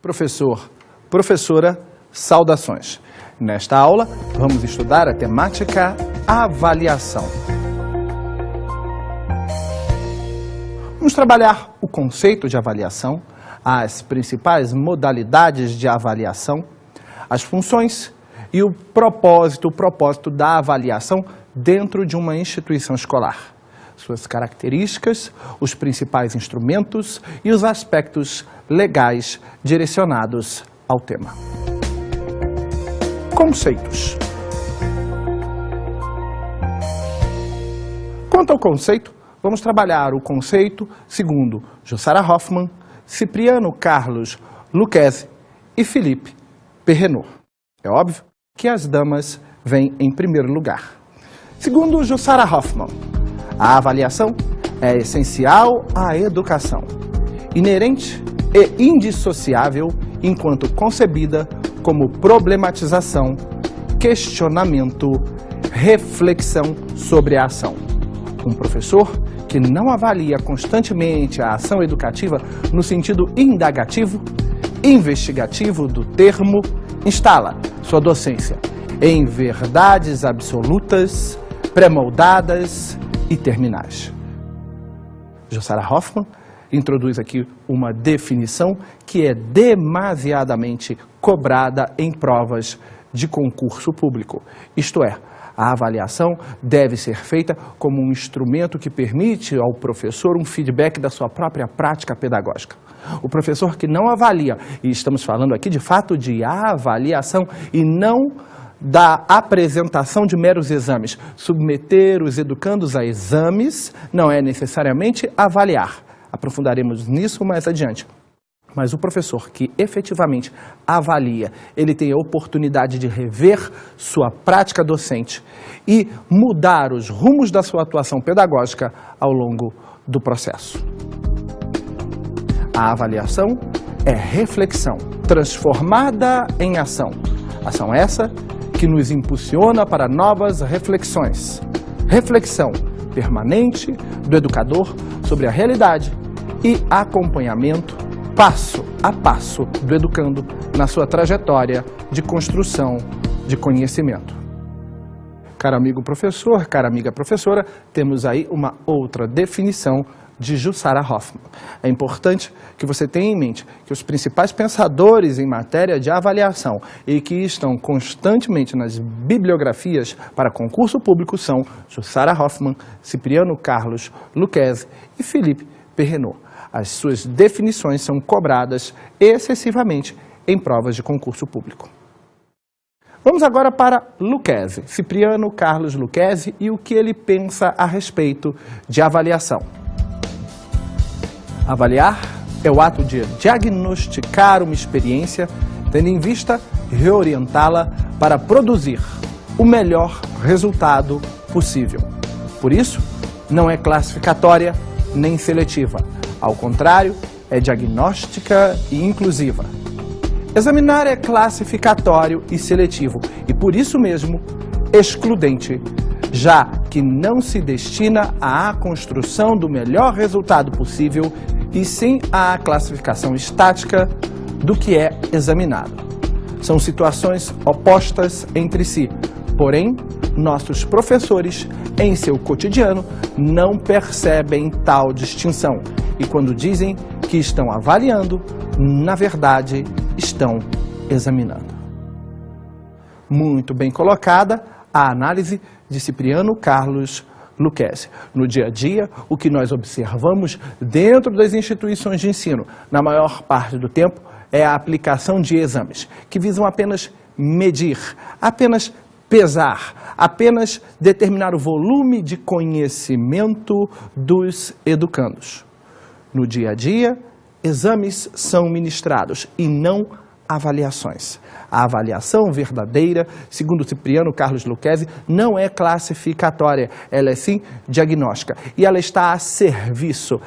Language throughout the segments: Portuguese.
Professor, professora, saudações. Nesta aula, vamos estudar a temática avaliação. Vamos trabalhar o conceito de avaliação, as principais modalidades de avaliação, as funções e o propósito da avaliação dentro de uma instituição escolar. Suas características, os principais instrumentos e os aspectos legais direcionados ao tema. Conceitos. Quanto ao conceito, vamos trabalhar o conceito segundo Jussara Hoffmann, Cipriano Carlos Lucchesi e Philippe Perrenot. É óbvio que as damas vêm em primeiro lugar. Segundo Jussara Hoffmann, a avaliação é essencial à educação, inerente e indissociável enquanto concebida como problematização, questionamento, reflexão sobre a ação. Um professor que não avalia constantemente a ação educativa no sentido indagativo, investigativo do termo, instala sua docência em verdades absolutas, pré-moldadas e terminais. Jussara Hoffmann introduz aqui uma definição que é demasiadamente cobrada em provas de concurso público. Isto é, a avaliação deve ser feita como um instrumento que permite ao professor um feedback da sua própria prática pedagógica. O professor que não avalia, e estamos falando aqui de fato de avaliação e não da apresentação de meros exames. Submeter os educandos a exames não é necessariamente avaliar. Aprofundaremos nisso mais adiante. Mas o professor que efetivamente avalia, ele tem a oportunidade de rever sua prática docente e mudar os rumos da sua atuação pedagógica ao longo do processo. A avaliação é reflexão, transformada em ação. Ação essa que nos impulsiona para novas reflexões. Reflexão permanente do educador sobre a realidade e acompanhamento passo a passo do educando na sua trajetória de construção de conhecimento. Caro amigo professor, cara amiga professora, temos aí uma outra definição de Jussara Hoffmann. É importante que você tenha em mente que os principais pensadores em matéria de avaliação e que estão constantemente nas bibliografias para concurso público são Jussara Hoffmann, Cipriano Carlos Lucchesi e Philippe Perrenot. As suas definições são cobradas excessivamente em provas de concurso público. Vamos agora para Lucchesi, Cipriano Carlos Lucchesi e o que ele pensa a respeito de avaliação. Avaliar é o ato de diagnosticar uma experiência, tendo em vista reorientá-la para produzir o melhor resultado possível. Por isso, não é classificatória nem seletiva. Ao contrário, é diagnóstica e inclusiva. Examinar é classificatório e seletivo e, por isso mesmo, excludente, já que não se destina à construção do melhor resultado possível e sim à classificação estática do que é examinado. São situações opostas entre si, porém, nossos professores, em seu cotidiano, não percebem tal distinção e quando dizem que estão avaliando, na verdade, estão examinando. Muito bem colocada a análise de Cipriano Carlos Lucchesi. No dia a dia, o que nós observamos dentro das instituições de ensino, na maior parte do tempo, é a aplicação de exames, que visam apenas medir, apenas pesar, apenas determinar o volume de conhecimento dos educandos. No dia a dia, exames são ministrados e não avaliações. A avaliação verdadeira, segundo Cipriano Carlos Lucchesi, não é classificatória, ela é sim diagnóstica e ela está a serviço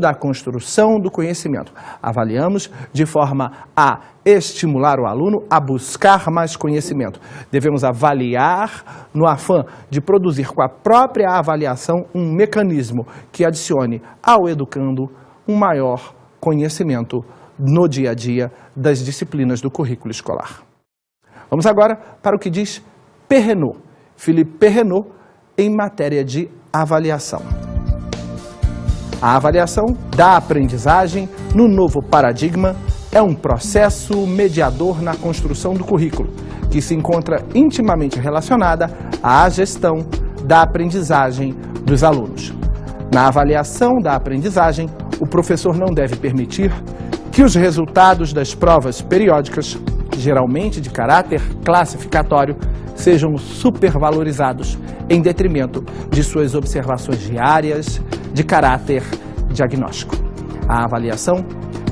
da construção do conhecimento. Avaliamos de forma a estimular o aluno a buscar mais conhecimento. Devemos avaliar no afã de produzir com a própria avaliação um mecanismo que adicione ao educando um maior conhecimento no dia a dia das disciplinas do currículo escolar. Vamos agora para o que diz Perrenot, Philippe Perrenot, em matéria de avaliação. A avaliação da aprendizagem no novo paradigma é um processo mediador na construção do currículo, que se encontra intimamente relacionada à gestão da aprendizagem dos alunos. Na avaliação da aprendizagem, o professor não deve permitir que os resultados das provas periódicas, geralmente de caráter classificatório, sejam supervalorizados em detrimento de suas observações diárias de caráter diagnóstico. A avaliação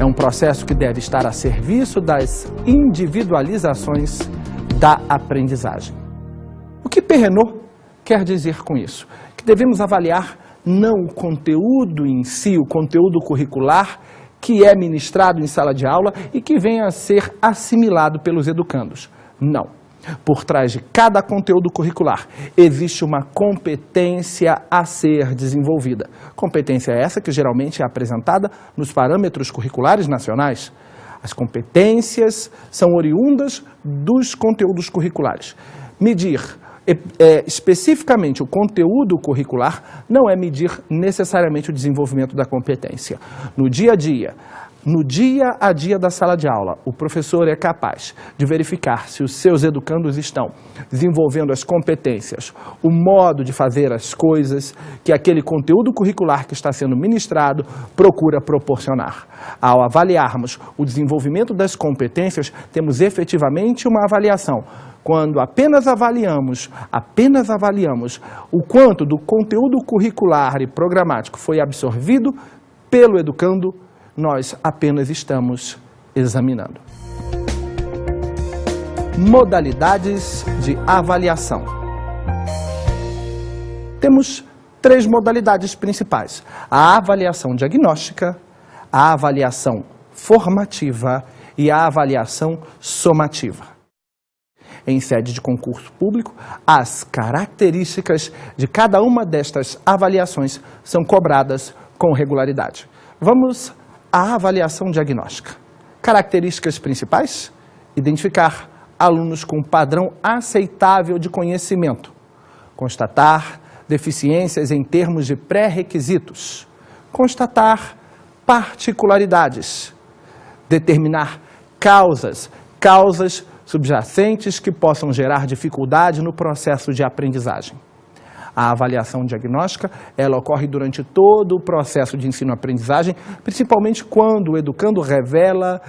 é um processo que deve estar a serviço das individualizações da aprendizagem. O que Perrenot quer dizer com isso? Que devemos avaliar não o conteúdo em si, o conteúdo curricular que é ministrado em sala de aula e que venha a ser assimilado pelos educandos. Não. Por trás de cada conteúdo curricular existe uma competência a ser desenvolvida. Competência essa que geralmente é apresentada nos parâmetros curriculares nacionais. As competências são oriundas dos conteúdos curriculares. Medir especificamente o conteúdo curricular não é medir necessariamente o desenvolvimento da competência. No dia a dia da sala de aula, o professor é capaz de verificar se os seus educandos estão desenvolvendo as competências, o modo de fazer as coisas que aquele conteúdo curricular que está sendo ministrado procura proporcionar. Ao avaliarmos o desenvolvimento das competências, temos efetivamente uma avaliação. Quando apenas avaliamos o quanto do conteúdo curricular e programático foi absorvido pelo educando, nós apenas estamos examinando. Modalidades de avaliação. Temos 3 modalidades principais: a avaliação diagnóstica, a avaliação formativa e a avaliação somativa. Em sede de concurso público, as características de cada uma destas avaliações são cobradas com regularidade. Vamos à avaliação diagnóstica. Características principais: identificar alunos com padrão aceitável de conhecimento, constatar deficiências em termos de pré-requisitos, constatar particularidades, determinar causas subjacentes que possam gerar dificuldade no processo de aprendizagem. A avaliação diagnóstica, ela ocorre durante todo o processo de ensino-aprendizagem, principalmente quando o educando revela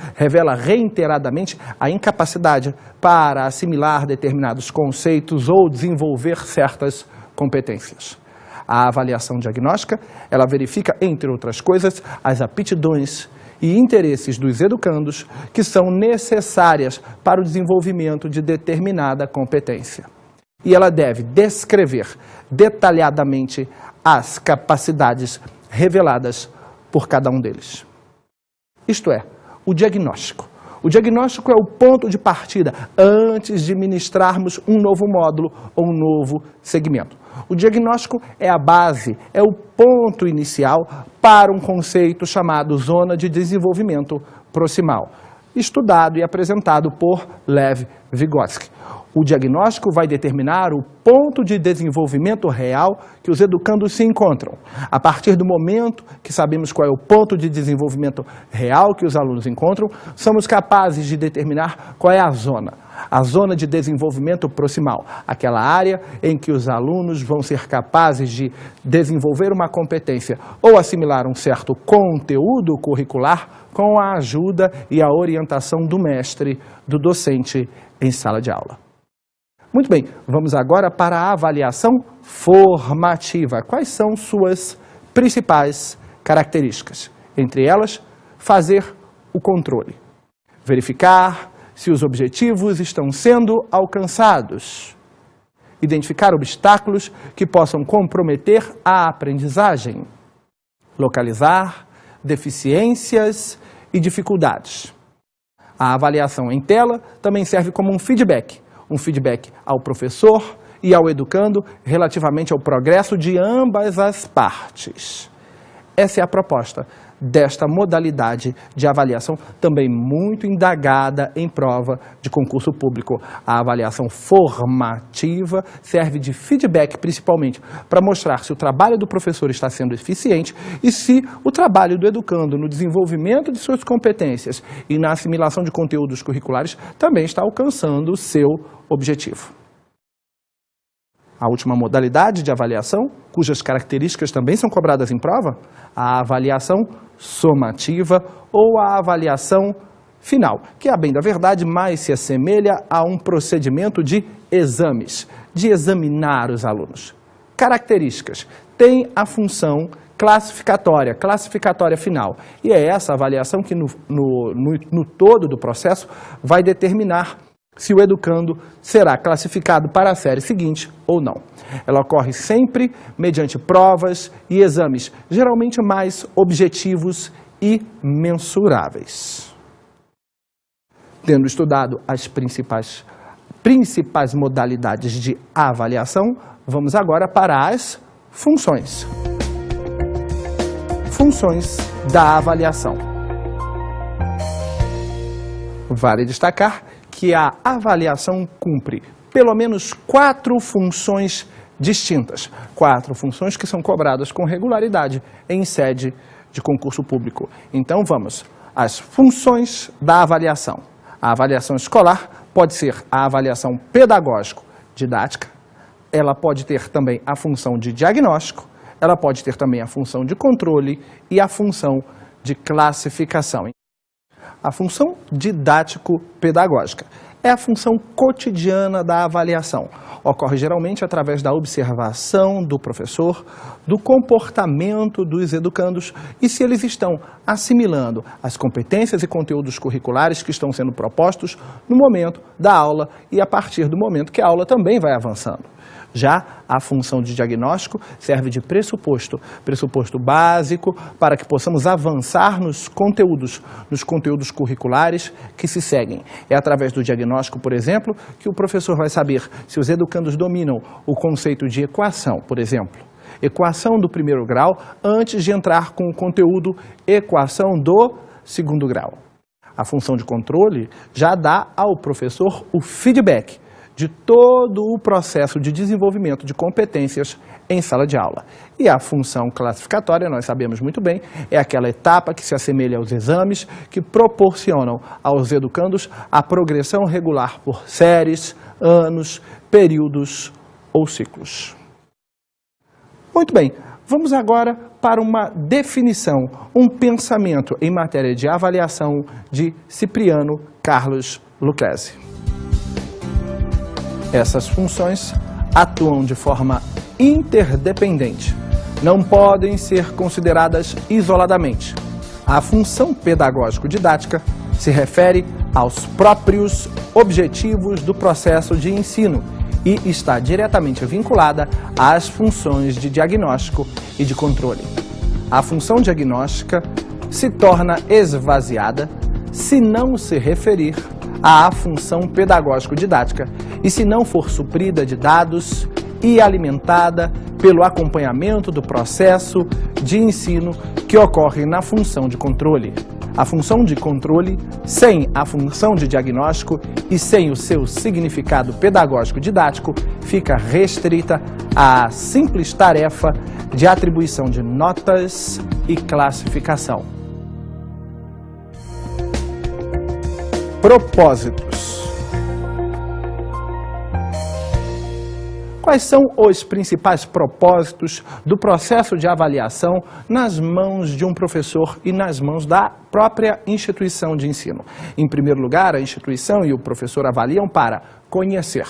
reiteradamente a incapacidade para assimilar determinados conceitos ou desenvolver certas competências. A avaliação diagnóstica, ela verifica, entre outras coisas, as aptidões e interesses dos educandos que são necessárias para o desenvolvimento de determinada competência. E ela deve descrever detalhadamente as capacidades reveladas por cada um deles. Isto é, o diagnóstico. O diagnóstico é o ponto de partida antes de ministrarmos um novo módulo ou um novo segmento. O diagnóstico é a base, é o ponto inicial para um conceito chamado Zona de Desenvolvimento Proximal, estudado e apresentado por Lev Vygotsky. O diagnóstico vai determinar o ponto de desenvolvimento real que os educandos se encontram. A partir do momento que sabemos qual é o ponto de desenvolvimento real que os alunos encontram, somos capazes de determinar qual é a zona de desenvolvimento proximal, aquela área em que os alunos vão ser capazes de desenvolver uma competência ou assimilar um certo conteúdo curricular com a ajuda e a orientação do mestre, do docente em sala de aula. Muito bem, vamos agora para a avaliação formativa. Quais são suas principais características? Entre elas, fazer o controle. Verificar se os objetivos estão sendo alcançados. Identificar obstáculos que possam comprometer a aprendizagem. Localizar deficiências e dificuldades. A avaliação em tela também serve como um feedback ao professor e ao educando relativamente ao progresso de ambas as partes. Essa é a proposta desta modalidade de avaliação, também muito indagada em prova de concurso público. A avaliação formativa serve de feedback, principalmente, para mostrar se o trabalho do professor está sendo eficiente e se o trabalho do educando no desenvolvimento de suas competências e na assimilação de conteúdos curriculares também está alcançando o seu objetivo. A última modalidade de avaliação, cujas características também são cobradas em prova, a avaliação somativa ou a avaliação final, que, a bem da verdade, mais se assemelha a um procedimento de exames, de examinar os alunos. Características: tem a função classificatória final. E é essa avaliação que no todo do processo vai determinar se o educando será classificado para a série seguinte ou não. Ela ocorre sempre mediante provas e exames, geralmente mais objetivos e mensuráveis. Tendo estudado as principais modalidades de avaliação, vamos agora para as funções. Funções da avaliação. Vale destacar que a avaliação cumpre pelo menos 4 funções distintas. 4 funções que são cobradas com regularidade em sede de concurso público. Então vamos às funções da avaliação. A avaliação escolar pode ser a avaliação pedagógico-didática, ela pode ter também a função de diagnóstico, ela pode ter também a função de controle e a função de classificação. A função didático-pedagógica é a função cotidiana da avaliação. Ocorre geralmente através da observação do professor, do comportamento dos educandos e se eles estão assimilando as competências e conteúdos curriculares que estão sendo propostos no momento da aula e a partir do momento que a aula também vai avançando. Já a função de diagnóstico serve de pressuposto básico para que possamos avançar nos conteúdos curriculares que se seguem. É através do diagnóstico, por exemplo, que o professor vai saber se os educandos dominam o conceito de equação, por exemplo. Equação do primeiro grau, antes de entrar com o conteúdo equação do segundo grau. A função de controle já dá ao professor o feedback de todo o processo de desenvolvimento de competências em sala de aula. E a função classificatória, nós sabemos muito bem, é aquela etapa que se assemelha aos exames que proporcionam aos educandos a progressão regular por séries, anos, períodos ou ciclos. Muito bem, vamos agora para uma definição, um pensamento em matéria de avaliação de Cipriano Carlos Lucchesi. Essas funções atuam de forma interdependente, não podem ser consideradas isoladamente. A função pedagógico-didática se refere aos próprios objetivos do processo de ensino e está diretamente vinculada às funções de diagnóstico e de controle. A função diagnóstica se torna esvaziada se não se referir à função pedagógico-didática e se não for suprida de dados e alimentada pelo acompanhamento do processo de ensino que ocorre na função de controle. A função de controle, sem a função de diagnóstico e sem o seu significado pedagógico-didático, fica restrita à simples tarefa de atribuição de notas e classificação. Propósitos. Quais são os principais propósitos do processo de avaliação nas mãos de um professor e nas mãos da própria instituição de ensino? Em primeiro lugar, a instituição e o professor avaliam para conhecer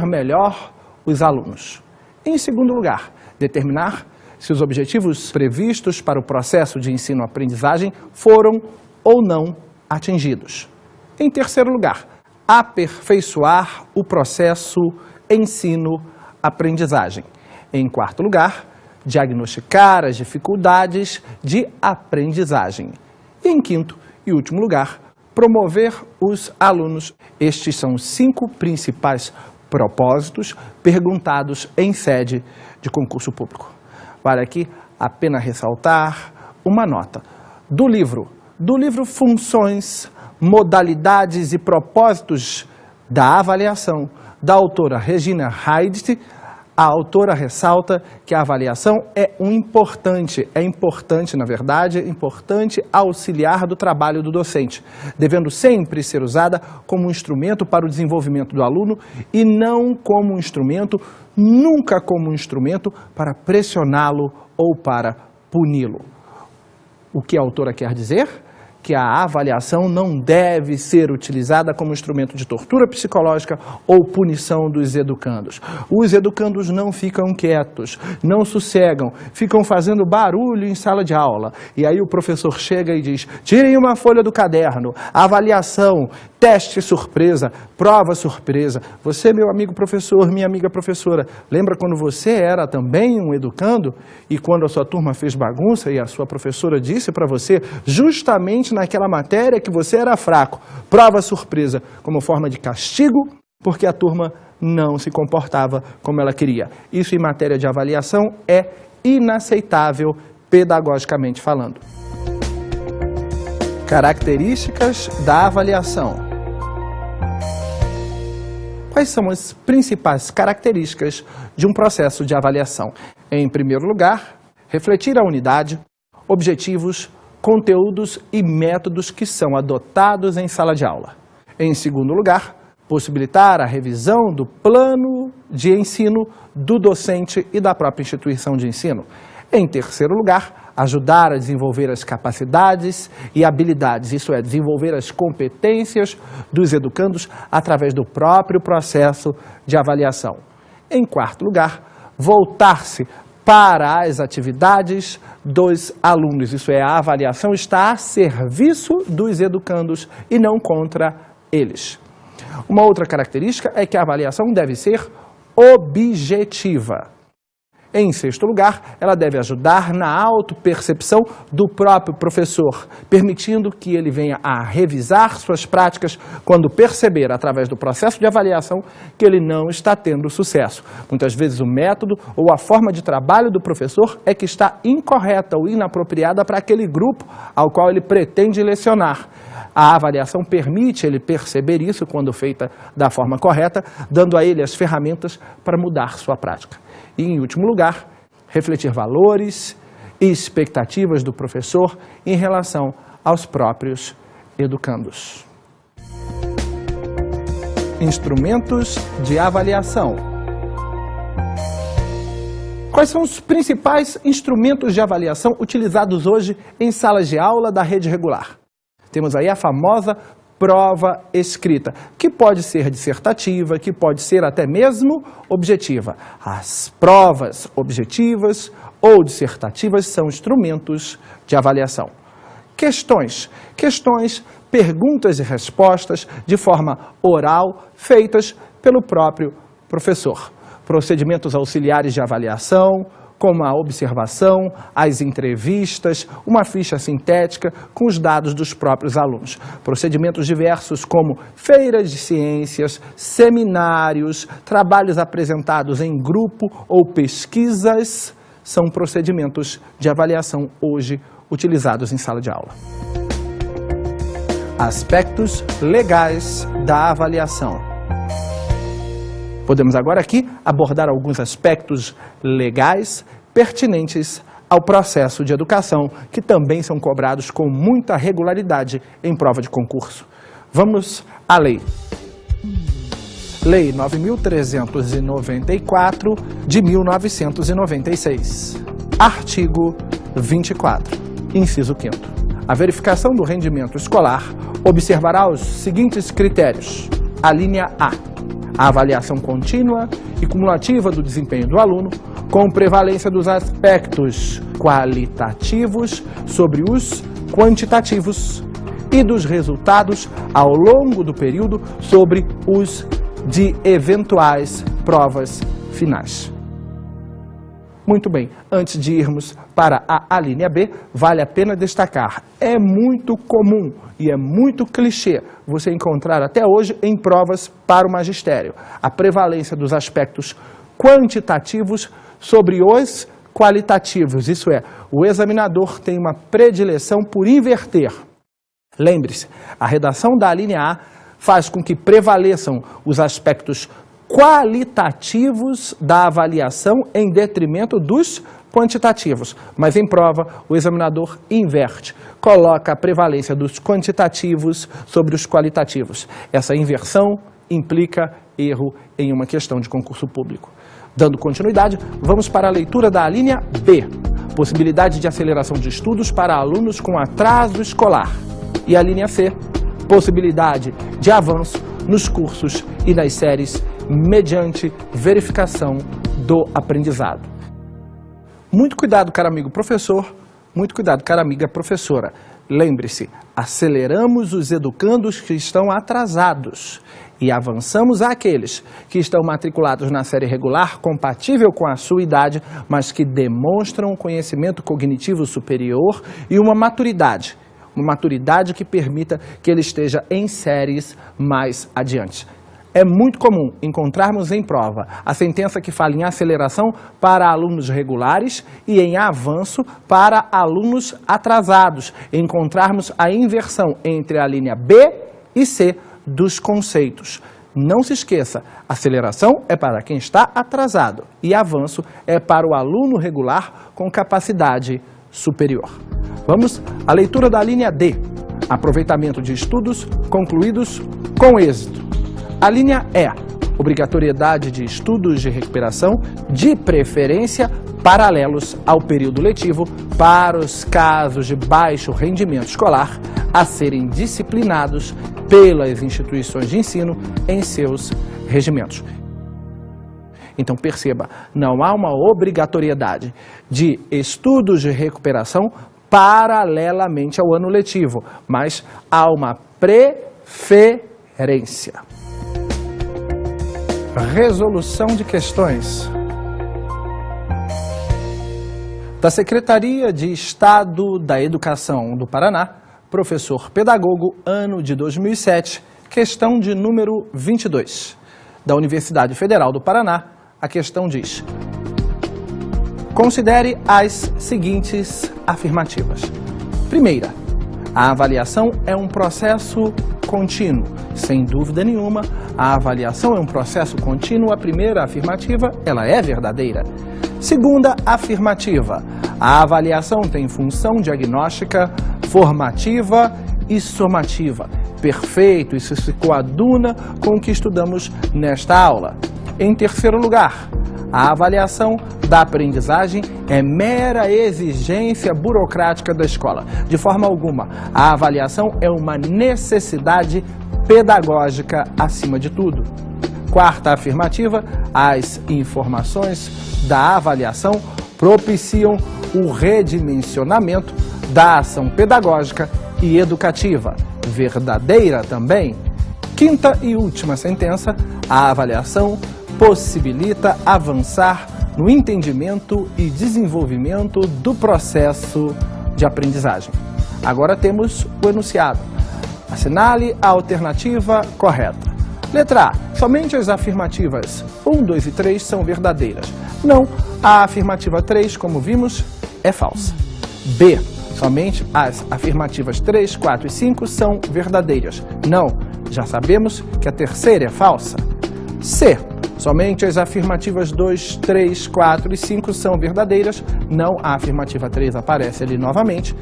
melhor os alunos. Em segundo lugar, determinar se os objetivos previstos para o processo de ensino-aprendizagem foram ou não atingidos. Em terceiro lugar, aperfeiçoar o processo ensino-aprendizagem. Em quarto lugar, diagnosticar as dificuldades de aprendizagem. E em quinto e último lugar, promover os alunos. Estes são os 5 principais propósitos perguntados em sede de concurso público. Vale aqui a pena ressaltar uma nota. do livro Funções, Modalidades e Propósitos da Avaliação, da autora Regina Heidt. A autora ressalta que a avaliação é importante auxiliar do trabalho do docente, devendo sempre ser usada como um instrumento para o desenvolvimento do aluno e não como um instrumento, nunca como um instrumento para pressioná-lo ou para puni-lo. O que a autora quer dizer? Que a avaliação não deve ser utilizada como instrumento de tortura psicológica ou punição dos educandos. Os educandos não ficam quietos, não sossegam, ficam fazendo barulho em sala de aula. E aí o professor chega e diz: tirem uma folha do caderno, avaliação, teste surpresa, prova surpresa. Você, meu amigo professor, minha amiga professora, lembra quando você era também um educando e quando a sua turma fez bagunça e a sua professora disse para você, justamente naquela matéria que você era fraco, prova surpresa, como forma de castigo, porque a turma não se comportava como ela queria. Isso em matéria de avaliação é inaceitável pedagogicamente falando. Características da avaliação. Quais são as principais características de um processo de avaliação? Em primeiro lugar, refletir a unidade, objetivos, conteúdos e métodos que são adotados em sala de aula. Em segundo lugar, possibilitar a revisão do plano de ensino do docente e da própria instituição de ensino. Em terceiro lugar, ajudar a desenvolver as capacidades e habilidades, isso é, desenvolver as competências dos educandos através do próprio processo de avaliação. Em quarto lugar, voltar-se para as atividades dos alunos, isso é, a avaliação está a serviço dos educandos e não contra eles. Uma outra característica é que a avaliação deve ser objetiva. Em sexto lugar, ela deve ajudar na autopercepção do próprio professor, permitindo que ele venha a revisar suas práticas quando perceber, através do processo de avaliação, que ele não está tendo sucesso. Muitas vezes o método ou a forma de trabalho do professor é que está incorreta ou inapropriada para aquele grupo ao qual ele pretende lecionar. A avaliação permite ele perceber isso quando feita da forma correta, dando a ele as ferramentas para mudar sua prática. E, em último lugar, refletir valores e expectativas do professor em relação aos próprios educandos. Instrumentos de avaliação. Quais são os principais instrumentos de avaliação utilizados hoje em salas de aula da rede regular? Temos aí a famosa prova escrita, que pode ser dissertativa, que pode ser até mesmo objetiva. As provas objetivas ou dissertativas são instrumentos de avaliação. Questões, perguntas e respostas de forma oral, feitas pelo próprio professor. Procedimentos auxiliares de avaliação, como a observação, as entrevistas, uma ficha sintética com os dados dos próprios alunos. Procedimentos diversos como feiras de ciências, seminários, trabalhos apresentados em grupo ou pesquisas são procedimentos de avaliação hoje utilizados em sala de aula. Aspectos legais da avaliação. Podemos agora aqui abordar alguns aspectos legais pertinentes ao processo de educação, que também são cobrados com muita regularidade em prova de concurso. Vamos à lei. Lei 9.394 de 1996. Artigo 24, inciso 5º. A verificação do rendimento escolar observará os seguintes critérios. A linha A. A avaliação contínua e cumulativa do desempenho do aluno, com prevalência dos aspectos qualitativos sobre os quantitativos e dos resultados ao longo do período sobre os de eventuais provas finais. Muito bem, antes de irmos para a linha B, vale a pena destacar, é muito comum e é muito clichê você encontrar até hoje em provas para o magistério a prevalência dos aspectos quantitativos sobre os qualitativos, isso é, o examinador tem uma predileção por inverter. Lembre-se, a redação da linha A faz com que prevaleçam os aspectos qualitativos da avaliação em detrimento dos quantitativos. Mas em prova, o examinador inverte, coloca a prevalência dos quantitativos sobre os qualitativos. Essa inversão implica erro em uma questão de concurso público. Dando continuidade, vamos para a leitura da linha B. Possibilidade de aceleração de estudos para alunos com atraso escolar. E a linha C, possibilidade de avanço nos cursos e nas séries mediante verificação do aprendizado. Muito cuidado, caro amigo professor, muito cuidado, cara amiga professora. Lembre-se, aceleramos os educandos que estão atrasados e avançamos aqueles que estão matriculados na série regular compatível com a sua idade, mas que demonstram um conhecimento cognitivo superior e uma maturidade que permita que ele esteja em séries mais adiante. É muito comum encontrarmos em prova a sentença que fala em aceleração para alunos regulares e em avanço para alunos atrasados. Encontrarmos a inversão entre a linha B e C dos conceitos. Não se esqueça, aceleração é para quem está atrasado e avanço é para o aluno regular com capacidade superior. Vamos à leitura da linha D. Aproveitamento de estudos concluídos com êxito. A linha E. Obrigatoriedade de estudos de recuperação, de preferência paralelos ao período letivo, para os casos de baixo rendimento escolar a serem disciplinados pelas instituições de ensino em seus regimentos. Então perceba, não há uma obrigatoriedade de estudos de recuperação paralelamente ao ano letivo, mas há uma preferência. Resolução de questões. Da Secretaria de Estado da Educação do Paraná, professor pedagogo, ano de 2007, questão de número 22. Da Universidade Federal do Paraná, a questão diz: considere as seguintes afirmativas. Primeira, a avaliação é um processo contínuo. Sem dúvida nenhuma, a avaliação é um processo contínuo. A primeira afirmativa, ela é verdadeira. Segunda afirmativa, a avaliação tem função diagnóstica, formativa e somativa. Perfeito, isso se coaduna com o que estudamos nesta aula. Em terceiro lugar, a avaliação da aprendizagem é mera exigência burocrática da escola. De forma alguma, a avaliação é uma necessidade pedagógica acima de tudo. Quarta afirmativa, as informações da avaliação propiciam o redimensionamento da ação pedagógica e educativa. Verdadeira também. Quinta e última sentença, a avaliação possibilita avançar no entendimento e desenvolvimento do processo de aprendizagem. Agora temos o enunciado. Assinale a alternativa correta. Letra A. Somente as afirmativas 1, 2 e 3 são verdadeiras. Não, a afirmativa 3, como vimos, é falsa. B. Somente as afirmativas 3, 4 e 5 são verdadeiras. Não, já sabemos que a terceira é falsa. C. Somente as afirmativas 2, 3, 4 e 5 são verdadeiras. Não, a afirmativa 3 aparece ali novamente.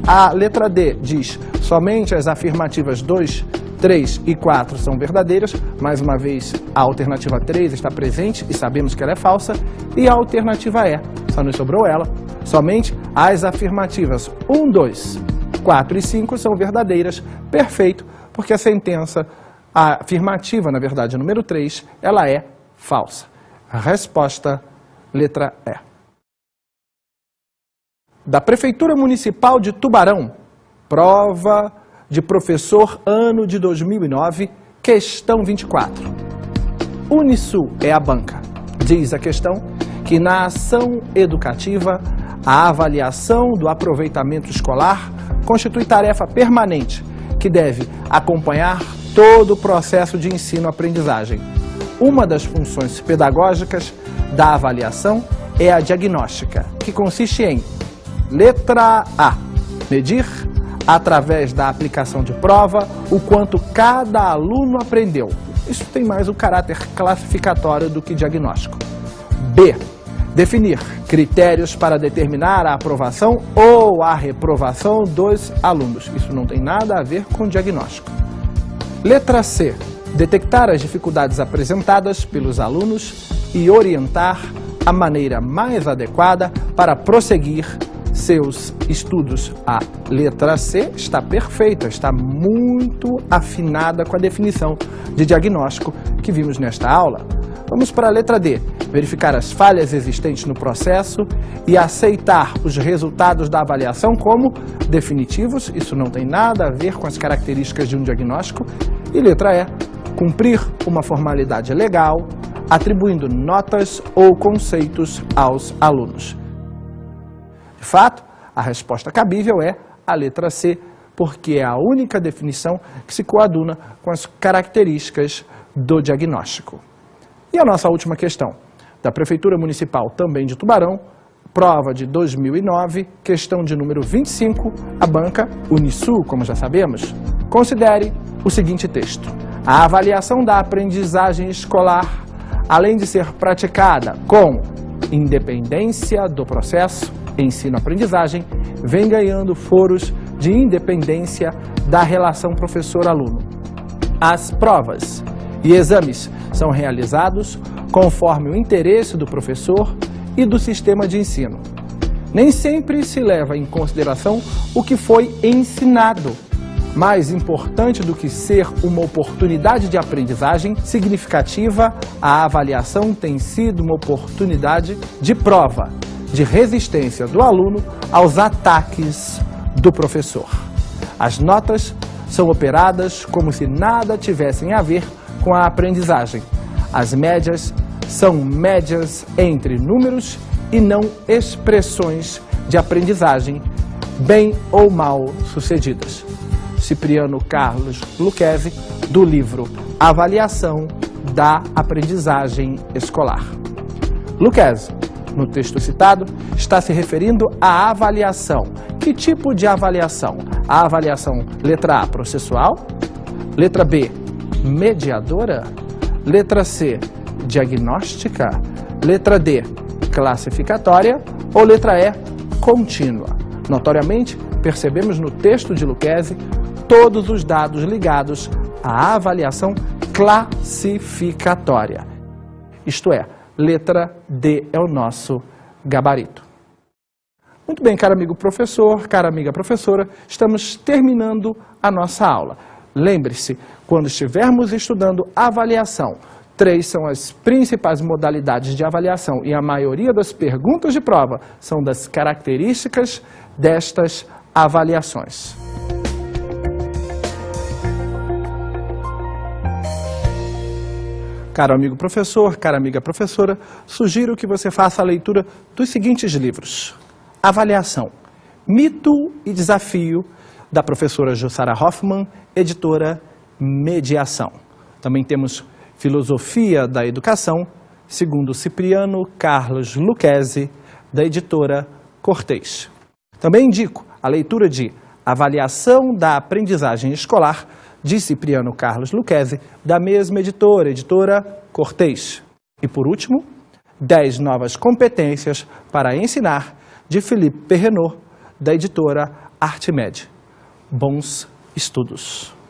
A letra D diz: somente as afirmativas 2, 3 e 4 são verdadeiras. Mais uma vez, a alternativa 3 está presente e sabemos que ela é falsa. E a alternativa E, só nos sobrou ela. Somente as afirmativas 1, 2, 4 e 5 são verdadeiras. Perfeito, porque a sentença, a afirmativa, na verdade, número 3, ela é falsa. A resposta, letra E. Da Prefeitura Municipal de Tubarão, prova de professor, ano de 2009, questão 24. Unisul é a banca. Diz a questão que na ação educativa, a avaliação do aproveitamento escolar constitui tarefa permanente que deve acompanhar todo o processo de ensino-aprendizagem. Uma das funções pedagógicas da avaliação é a diagnóstica, que consiste em: letra A, medir, através da aplicação de prova, o quanto cada aluno aprendeu. Isso tem mais o caráter classificatório do que diagnóstico. B, definir critérios para determinar a aprovação ou a reprovação dos alunos. Isso não tem nada a ver com diagnóstico. Letra C, detectar as dificuldades apresentadas pelos alunos e orientar a maneira mais adequada para prosseguir seus estudos. A letra C está perfeita, está muito afinada com a definição de diagnóstico que vimos nesta aula. Vamos para a letra D, verificar as falhas existentes no processo e aceitar os resultados da avaliação como definitivos. Isso não tem nada a ver com as características de um diagnóstico. E letra E, cumprir uma formalidade legal, atribuindo notas ou conceitos aos alunos. De fato, a resposta cabível é a letra C, porque é a única definição que se coaduna com as características do diagnóstico. E a nossa última questão, da Prefeitura Municipal também de Tubarão, prova de 2009, questão de número 25, a banca Unisul, como já sabemos. Considere o seguinte texto: a avaliação da aprendizagem escolar, além de ser praticada com independência do processo ensino-aprendizagem, vem ganhando foros de independência da relação professor-aluno. As provas e exames são realizados conforme o interesse do professor e do sistema de ensino. Nem sempre se leva em consideração o que foi ensinado. Mais importante do que ser uma oportunidade de aprendizagem significativa, a avaliação tem sido uma oportunidade de prova, de resistência do aluno aos ataques do professor. As notas são operadas como se nada tivessem a ver com a aprendizagem. As médias são médias entre números e não expressões de aprendizagem, bem ou mal sucedidas. Cipriano Carlos Lucchesi, do livro Avaliação da Aprendizagem Escolar. Lucchesi, no texto citado, está se referindo à avaliação. Que tipo de avaliação? A avaliação, letra A, processual, letra B, mediadora, letra C, diagnóstica, letra D, classificatória ou letra E, contínua. Notoriamente, percebemos no texto de Lucchesi todos os dados ligados à avaliação classificatória. Isto é, letra D é o nosso gabarito. Muito bem, caro amigo professor, cara amiga professora, estamos terminando a nossa aula. Lembre-se, quando estivermos estudando avaliação, 3 são as principais modalidades de avaliação e a maioria das perguntas de prova são das características destas avaliações. Caro amigo professor, cara amiga professora, sugiro que você faça a leitura dos seguintes livros: Avaliação, Mito e Desafio, da professora Jussara Hoffmann, editora Mediação. Também temos Filosofia da Educação, segundo Cipriano Carlos Lucchesi, da editora Cortez. Também indico a leitura de Avaliação da Aprendizagem Escolar, de Cipriano Carlos Lucchesi, da mesma editora, editora Cortez. E por último, 10 novas competências para ensinar, de Philippe Perrenot, da editora Artimed. Bons estudos!